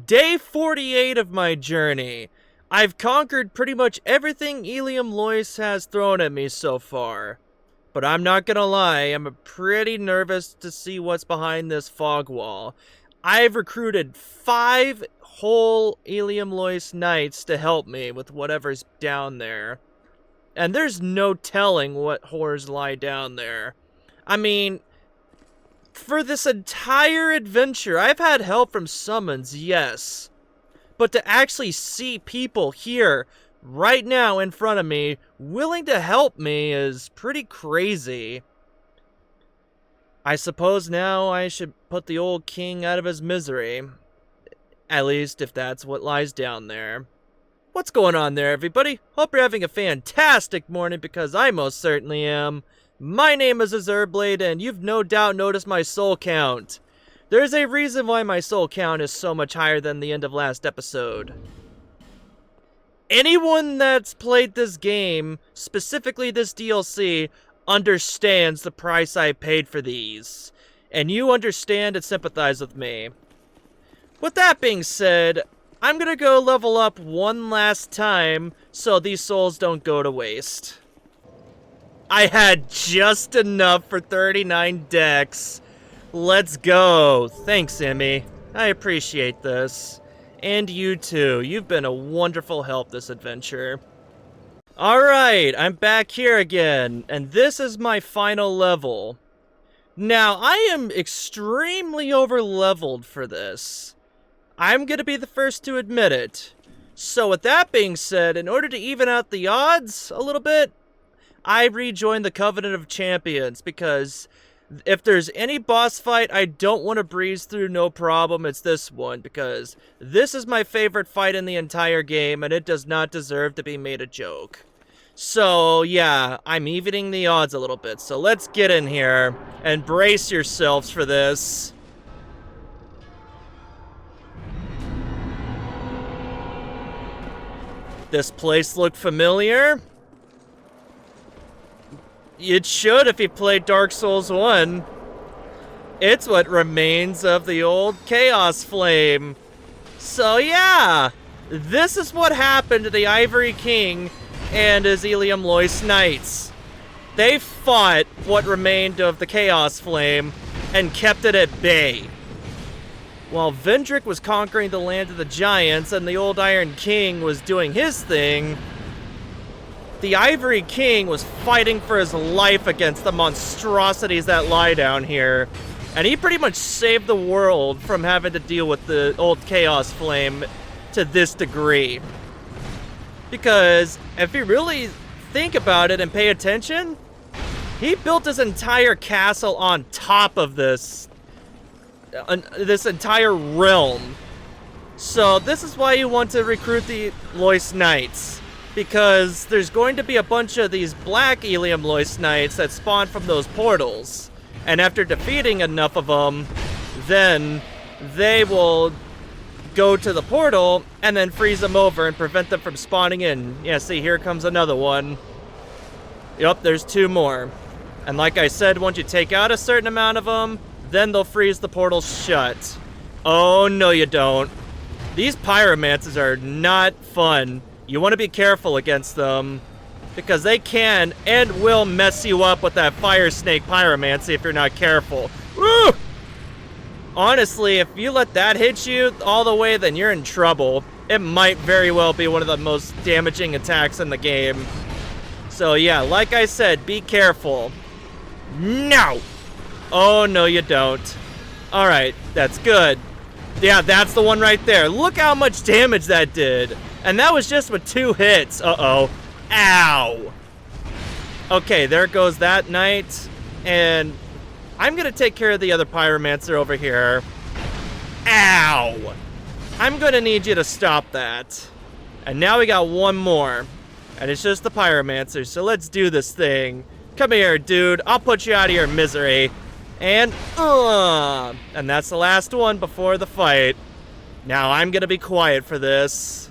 Day 48 of my journey. I've conquered pretty much everything Elium Lois has thrown at me so far. But I'm not gonna lie, I'm pretty nervous to see what's behind this fog wall. I've recruited 5 whole Elium Lois knights to help me with whatever's down there. And there's no telling what horrors lie down there. I mean, for this entire adventure, I've had help from summons, yes. But to actually see people here, right now in front of me, willing to help me is pretty crazy. I suppose now I should put the old king out of his misery. At least if that's what lies down there. What's going on there, everybody? Hope you're having a fantastic morning, because I most certainly am. My name is Azurblade, and you've no doubt noticed my soul count. There's a reason why my soul count is so much higher than the end of last episode. Anyone that's played this game, specifically this DLC, understands the price I paid for these. And you understand and sympathize with me. With that being said, I'm gonna go level up one last time so these souls don't go to waste. I had just enough for 39 decks. Let's go. Thanks, Emmy. I appreciate this. And you too. You've been a wonderful help this adventure. Alright, I'm back here again, and this is my final level. Now, I am extremely over-leveled for this. I'm gonna be the first to admit it. So with that being said, in order to even out the odds a little bit, I rejoined the Covenant of Champions, because if there's any boss fight I don't want to breeze through no problem, it's this one, because this is my favorite fight in the entire game, and it does not deserve to be made a joke. So yeah, I'm evening the odds a little bit, so let's get in here and brace yourselves for this. This place look familiar? It should if you played Dark Souls 1. It's what remains of the old Chaos Flame. So yeah, this is what happened to the Ivory King and his Elium Lois Knights. They fought what remained of the Chaos Flame and kept it at bay. While Vendrick was conquering the land of the giants and the old Iron King was doing his thing, the Ivory King was fighting for his life against the monstrosities that lie down here. And he pretty much saved the world from having to deal with the old Chaos Flame to this degree. Because if you really think about it and pay attention, he built his entire castle on top of this entire realm. So this is why you want to recruit the Lois Knights. Because there's going to be a bunch of these black Elium Lois Knights that spawn from those portals. And after defeating enough of them, then they will go to the portal and then freeze them over and prevent them from spawning in. Yeah, see, here comes another one. Yup, there's 2 more. And like I said, once you take out a certain amount of them, then they'll freeze the portal shut. Oh, no you don't. These pyromancers are not fun. You want to be careful against them, because they can and will mess you up with that fire snake pyromancy if you're not careful. Woo! Honestly, if you let that hit you all the way, then you're in trouble. It might very well be one of the most damaging attacks in the game. So yeah, like I said, be careful. No! Oh, no you don't. Alright, that's good. Yeah, that's the one right there. Look how much damage that did. And that was just with 2 hits. Uh-oh. Ow. Okay, there goes that knight. And I'm gonna take care of the other pyromancer over here. Ow. I'm gonna need you to stop that. And now we got one more. And it's just the pyromancer, so let's do this thing. Come here, dude. I'll put you out of your misery. And that's the last one before the fight. Now I'm gonna be quiet for this.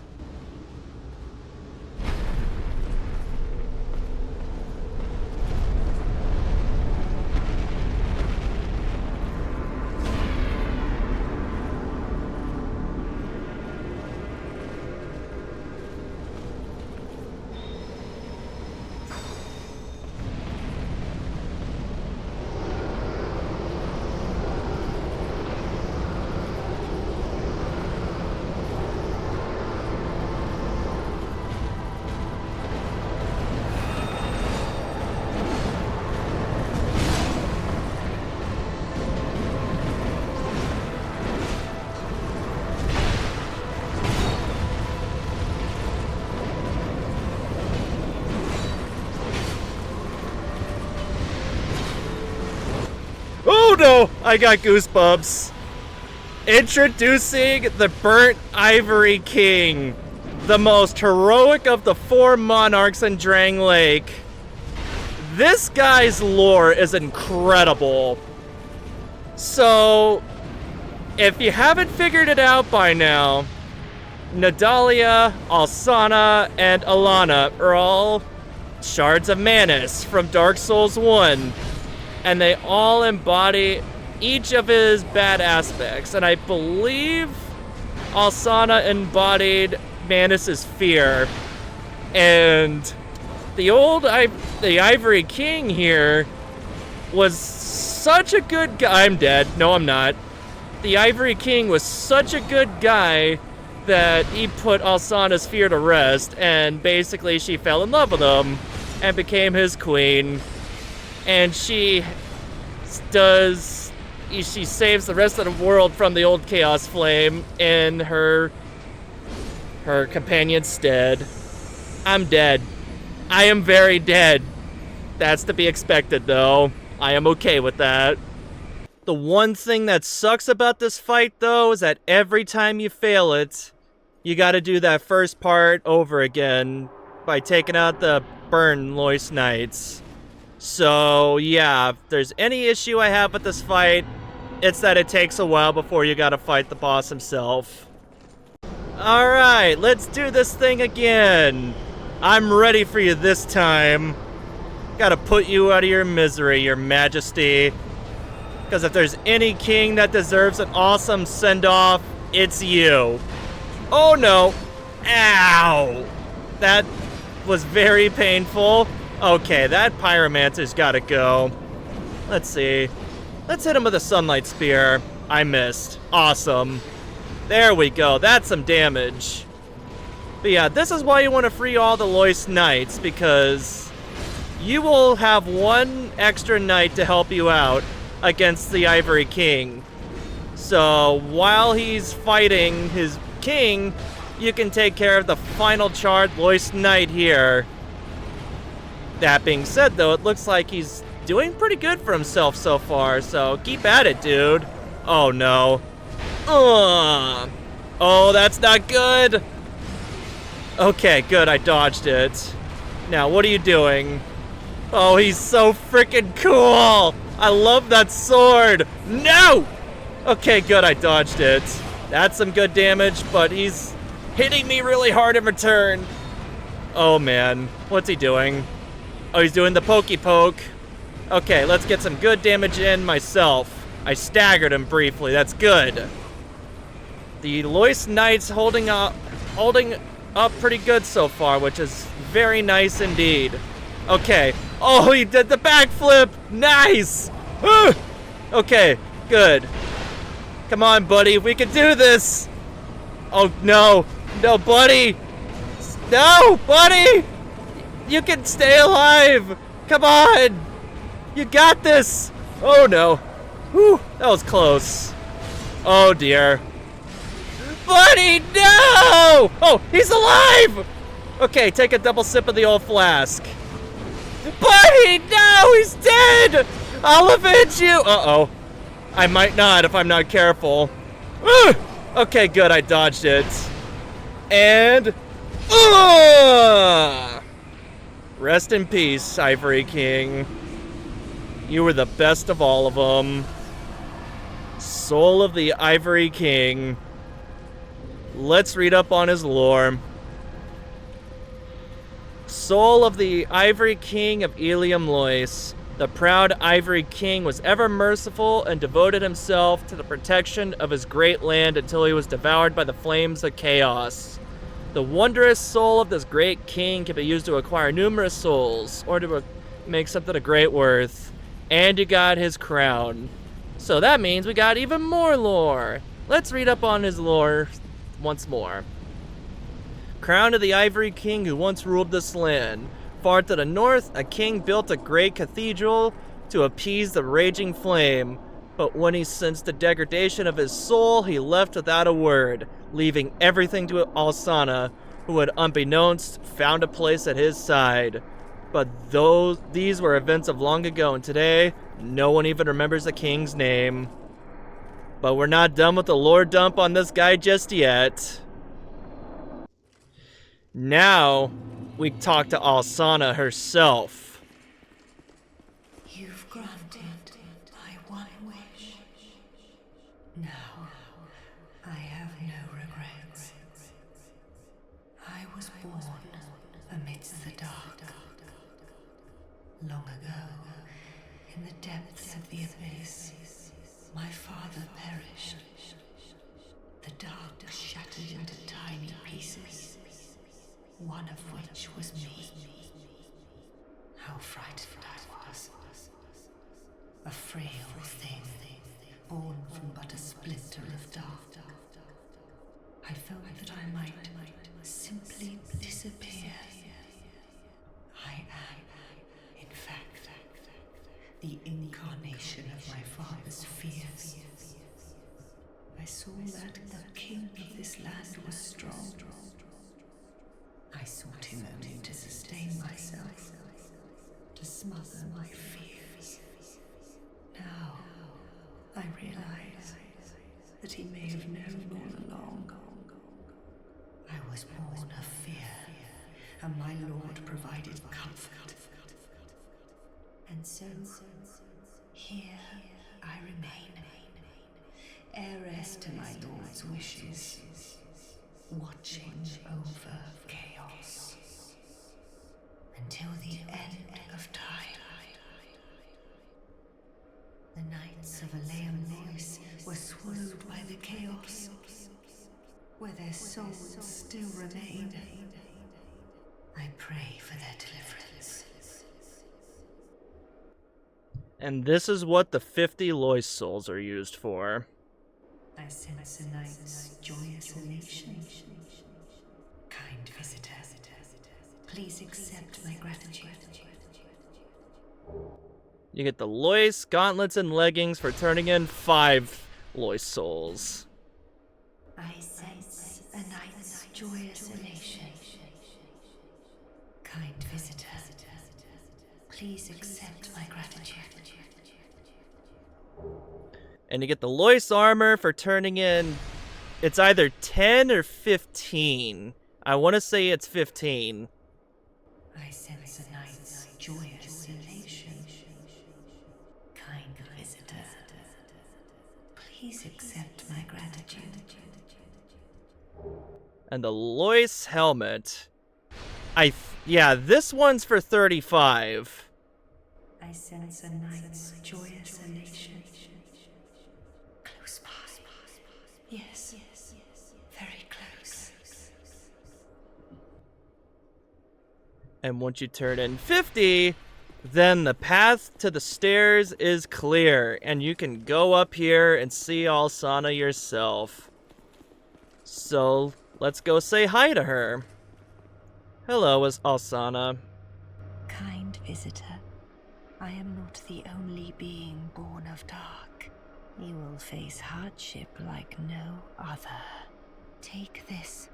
no, I got goosebumps. Introducing the Burnt Ivory King, the most heroic of the 4 monarchs in Drangleic. This guy's lore is incredible. So, if you haven't figured it out by now, Nadalia, Alsana, and Alana are all shards of Manus from Dark Souls 1. And they all embody each of his bad aspects. And I believe Alsana embodied Manus's fear. And the Ivory King here was such a good guy. I'm dead. No, I'm not. The Ivory King was such a good guy that he put Alsana's fear to rest, and basically she fell in love with him and became his queen. And she saves the rest of the world from the old Chaos Flame in her companion's stead. I'm dead. I am very dead. That's to be expected, though. I am okay with that. The one thing that sucks about this fight, though, is that every time you fail it, you gotta do that first part over again by taking out the Burn Lois Knights. So, yeah, if there's any issue I have with this fight, it's that it takes a while before you gotta fight the boss himself. Alright, let's do this thing again. I'm ready for you this time. Gotta put you out of your misery, your majesty. Because if there's any king that deserves an awesome send-off, it's you. Oh no. Ow. That was very painful. Okay, that pyromancer's gotta go. Let's see. Let's hit him with a sunlight spear. I missed. Awesome. There we go. That's some damage. But yeah, this is why you want to free all the Lois Knights, because you will have one extra knight to help you out against the Ivory King. So while he's fighting his king, you can take care of the final charred Lois Knight here. That being said, though, it looks like he's doing pretty good for himself so far, so keep at it, dude. Oh, no. Oh, that's not good. Okay, good, I dodged it. Now, what are you doing? Oh, he's so freaking cool. I love that sword. No! Okay, good, I dodged it. That's some good damage, but he's hitting me really hard in return. Oh, man. What's he doing? Oh, he's doing the pokey poke. Okay, let's get some good damage in myself. I staggered him briefly. That's good. The Lois Knights holding up pretty good so far, which is very nice indeed. Okay. Oh, he did the backflip. Nice. Okay, good. Come on, buddy. We can do this. Oh, no. No, buddy. No, buddy. You can stay alive. Come on. You got this. Oh, no. Whew, that was close. Oh, dear. Buddy, no! Oh, he's alive! Okay, take a double sip of the old flask. Buddy, no! He's dead! I'll avenge you! Uh-oh. I might not if I'm not careful. Okay, good, I dodged it. And... rest in peace, Ivory King. You were the best of all of them. Soul of the Ivory King. Let's read up on his lore. Soul of the Ivory King of Ilium Lois. The proud Ivory King was ever merciful and devoted himself to the protection of his great land until he was devoured by the flames of chaos. The wondrous soul of this great king can be used to acquire numerous souls, or to make something of great worth. And you got his crown. So that means we got even more lore. Let's read up on his lore once more. Crown of the Ivory King who once ruled this land. Far to the north, a king built a great cathedral to appease the raging flame. But when he sensed the degradation of his soul, he left without a word, leaving everything to Alsana, who had unbeknownst found a place at his side. But these were events of long ago, and today, no one even remembers the king's name. But we're not done with the lore dump on this guy just yet. Now, we talk to Alsana herself. You've granted my one wish. Now, I have no regrets. I was born amidst the dark. Long ago, in the depths of the abyss, my father perished. The dark shattered into tiny pieces, one of which was me. How frightened I was. A frail thing, born from but a splinter of dark. I felt that I might simply disappear. I am, in fact, the incarnation of my father's fears. I saw that the king of this land was strong. I sought him only to sustain myself, to smother my fears. Now, I realize that he may have known all along. I was born of fear, and my Lord provided comfort. And so, here I remain, heiress to my Lord's wishes, watching over chaos, until the end of time. The knights of Ivory were swallowed by the chaos, where their souls still remain. I pray for their deliverance. And this is what the 50 Lois souls are used for. I sense a night's joyous elation. Kind visitor, please accept my gratitude. You get the Lois gauntlets and leggings for turning in 5 Lois souls. I sense a night's joyous elation. Kind visitor, please accept my gratitude. And you get the Lois armor for turning in, it's either 10 or 15. I want to say it's 15. I sense a night's joyous elation. Kind visitor, please accept my gratitude. And the Lois helmet. Yeah, this one's for 35. I sense a night's joyous elation. Close by. Yes, very close. And once you turn in 50, then the path to the stairs is clear, and you can go up here and see Alsana yourself. So, let's go say hi to her. Hello, Alsana. Kind visitor, I am not the only being born of dark. You will face hardship like no other. Take this.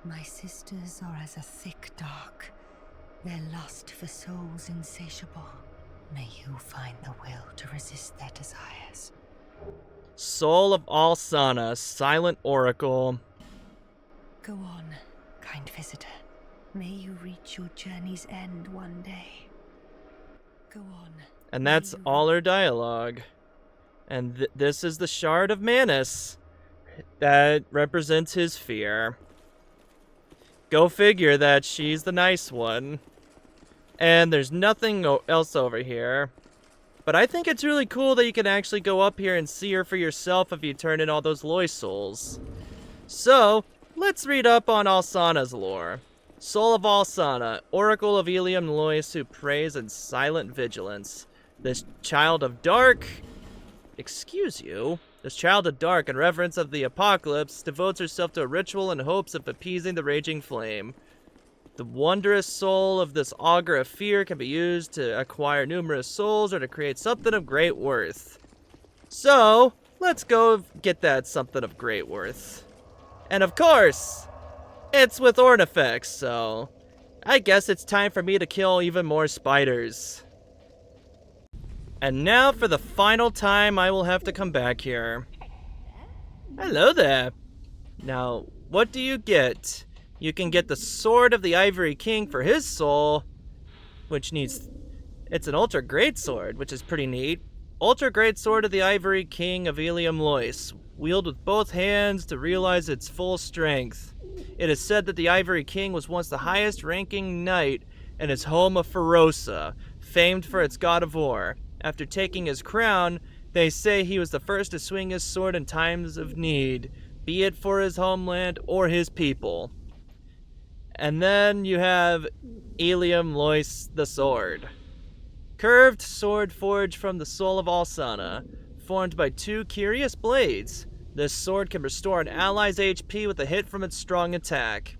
My sisters are as a thick dark, their lust for souls insatiable. May you find the will to resist their desires. Soul of Alsana, Silent Oracle. Go on, kind visitor. May you reach your journey's end one day. Go on. And that's all her dialogue. And this is the Shard of Manus that represents his fear. Go figure that she's the nice one. And there's nothing else over here. But I think it's really cool that you can actually go up here and see her for yourself if you turn in all those Lois souls. So, let's read up on Alsana's lore. Soul of Alsana, Oracle of Ilium Lois who prays in silent vigilance. This child of dark... Excuse you? This child of dark, in reverence of the apocalypse, devotes herself to a ritual in hopes of appeasing the raging flame. The wondrous soul of this augur of fear can be used to acquire numerous souls or to create something of great worth. So, let's go get that something of great worth. And of course, it's with ornifex, so I guess it's time for me to kill even more spiders. And now for the final time I will have to come back here. Hello there. Now, what do you get? You can get the Sword of the Ivory King for his soul, which needs... It's an Ultra Great Sword, which is pretty neat. Ultra Great Sword of the Ivory King of Ilium Lois. Wield with both hands to realize its full strength. It is said that the Ivory King was once the highest ranking knight in his home of Ferosa, famed for its god of war. After taking his crown, they say he was the first to swing his sword in times of need, be it for his homeland or his people. And then you have Ilium Lois the Sword. Curved sword forged from the soul of Alsana, formed by two curious blades. This sword can restore an ally's HP with a hit from its strong attack.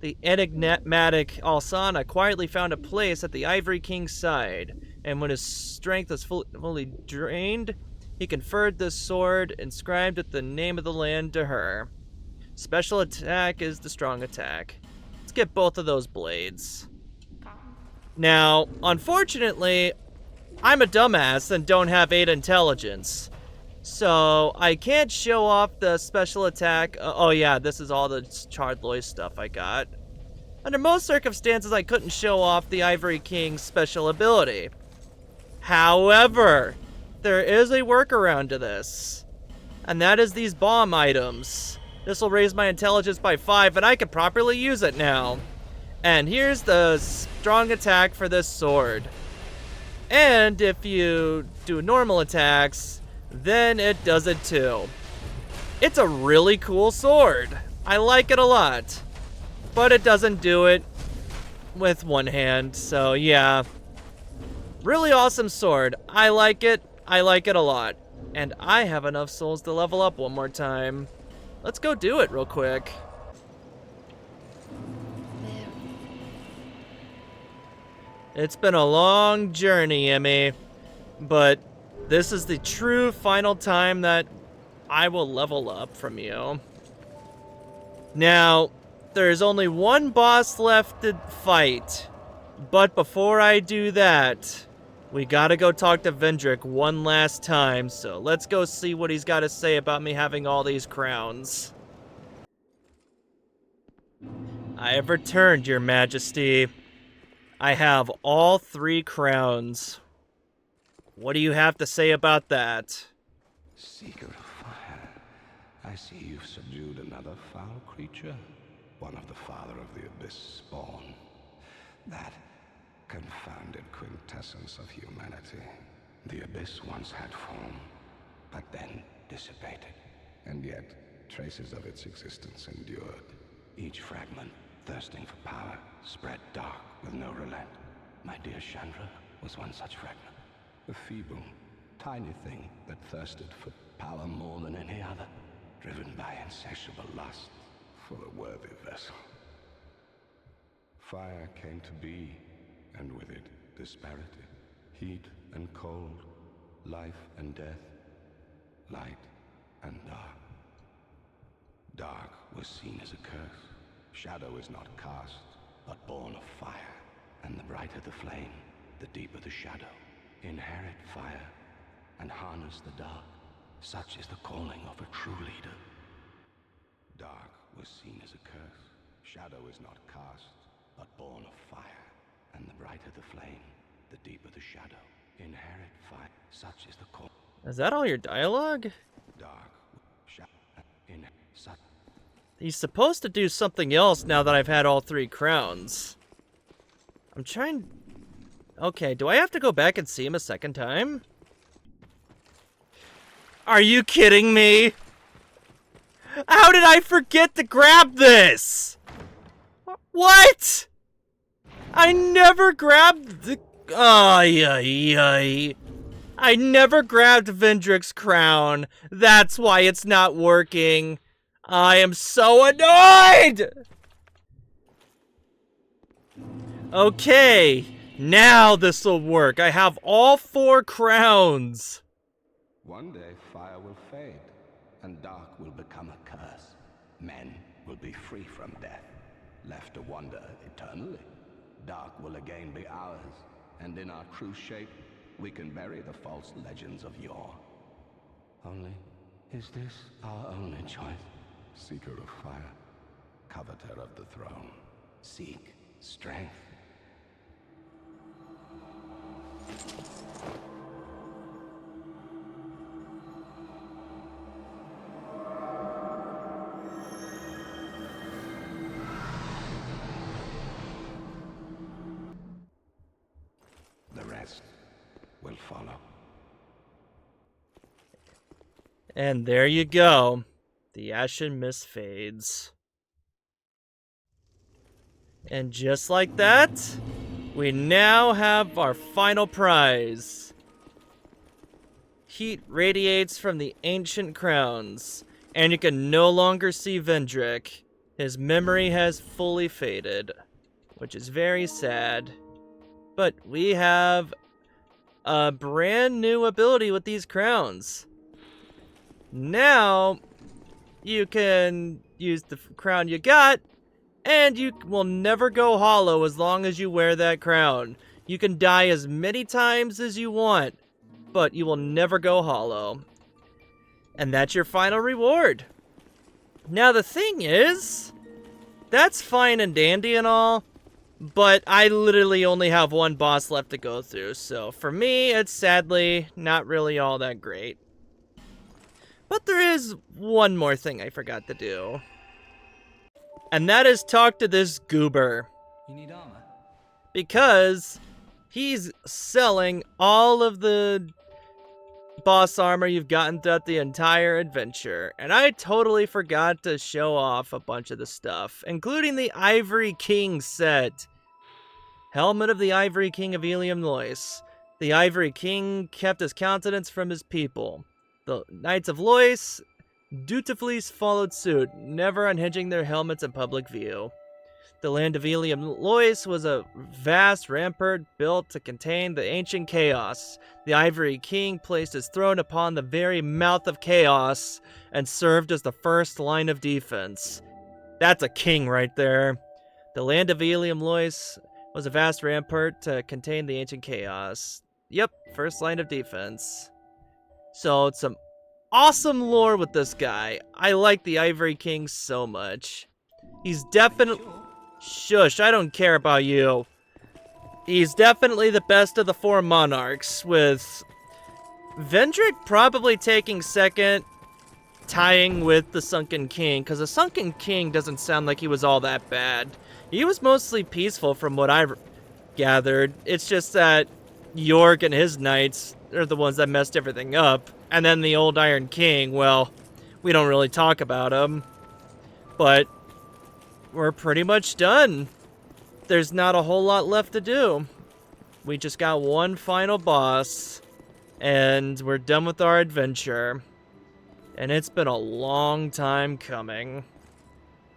The enigmatic Alsana quietly found a place at the Ivory King's side, and when his strength was fully drained, he conferred this sword, inscribed with the name of the land to her. Special attack is the strong attack. Let's get both of those blades. Now, unfortunately, I'm a dumbass and don't have 8 intelligence. So, I can't show off the special attack. Oh yeah, this is all the Charred Lois stuff I got. Under most circumstances, I couldn't show off the Ivory King's special ability. However, there is a workaround to this. And that is these bomb items. This will raise my intelligence by 5, and I can properly use it now. And here's the strong attack for this sword. And if you do normal attacks, then it does it too. It's a really cool sword. I like it a lot. But it doesn't do it with one hand, so yeah. Really awesome sword. I like it a lot. And I have enough souls to level up one more time. Let's go do it real quick. It's been a long journey, Emmy, but this is the true final time that I will level up from you. Now, there's only one boss left to fight, but before I do that, we gotta go talk to Vendrick one last time, so let's go see what he's got to say about me having all these crowns. I have returned, Your Majesty. I have all 3 crowns. What do you have to say about that? Seeker of fire, I see you've subdued another foul creature, one of the father of the abyss spawn. That confounded quintessence of humanity. The abyss once had form, but then dissipated. And yet, traces of its existence endured. Each fragment, thirsting for power, spread dark with no relent. My dear Chandra was one such fragment. A feeble, tiny thing that thirsted for power more than any other, driven by insatiable lust for a worthy vessel. Fire came to be, and with it, disparity. Heat and cold, life and death, light and dark. Dark was seen as a curse. Shadow is not cast, but born of fire. And the brighter the flame, the deeper the shadow. Inherit fire, and harness the dark. Such is the calling of a true leader. Dark was seen as a curse. Shadow is not cast, but born of fire. And the brighter the flame, the deeper the shadow. Inherit fire, such is the call. Is that all your dialogue? Dark, shadow, in such. He's supposed to do something else now that I've had all 3 crowns. I'm trying... Okay, do I have to go back and see him a second time? Are you kidding me? How did I forget to grab this? What? I never grabbed the... Ay, ay, ay. I never grabbed Vendrick's crown. That's why it's not working. I am so annoyed! Okay, now this'll work. I have all 4 crowns. One day fire will fade, and dark will become a curse. Men will be free from death, left to wander eternally. Dark will again be ours, and in our true shape, we can bury the false legends of yore. Only, is this our only choice? Seeker of fire, coveter of the throne. Seek strength. The rest will follow. And there you go. The Ashen Mist fades. And just like that, we now have our final prize. Heat radiates from the ancient crowns, and you can no longer see Vendrick. His memory has fully faded, which is very sad. But we have a brand new ability with these crowns. Now, you can use the crown you got, and you will never go hollow as long as you wear that crown. You can die as many times as you want, but you will never go hollow. And that's your final reward. Now the thing is, that's fine and dandy and all, but I literally only have one boss left to go through, so for me, it's sadly not really all that great. But there is one more thing I forgot to do. And that is talk to this goober. You need armor? Because he's selling all of the boss armor you've gotten throughout the entire adventure. And I totally forgot to show off a bunch of the stuff, including the Ivory King set. Helmet of the Ivory King of Ilium Lois. The Ivory King kept his countenance from his people. The Knights of Lois dutifully followed suit, never unhinging their helmets in public view. The land of Ilium Lois was a vast rampart built to contain the ancient chaos. The Ivory King placed his throne upon the very mouth of chaos and served as the first line of defense. That's a king right there. The land of Ilium Lois was a vast rampart to contain the ancient chaos. Yep, first line of defense. So it's some awesome lore with this guy. I like the Ivory King so much. He's definitely... Shush, I don't care about you. He's definitely the best of the four monarchs, with Vendrick probably taking second, tying with the Sunken King, because the Sunken King doesn't sound like he was all that bad. He was mostly peaceful from what I've gathered. It's just that York and his knights are the ones that messed everything up. And then the old Iron King, well, we don't really talk about him. But we're pretty much done. There's not a whole lot left to do. We just got one final boss, and we're done with our adventure. And it's been a long time coming.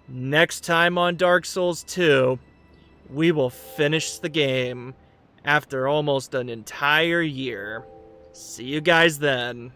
Next time on Dark Souls 2, we will finish the game after almost an entire year. See you guys then.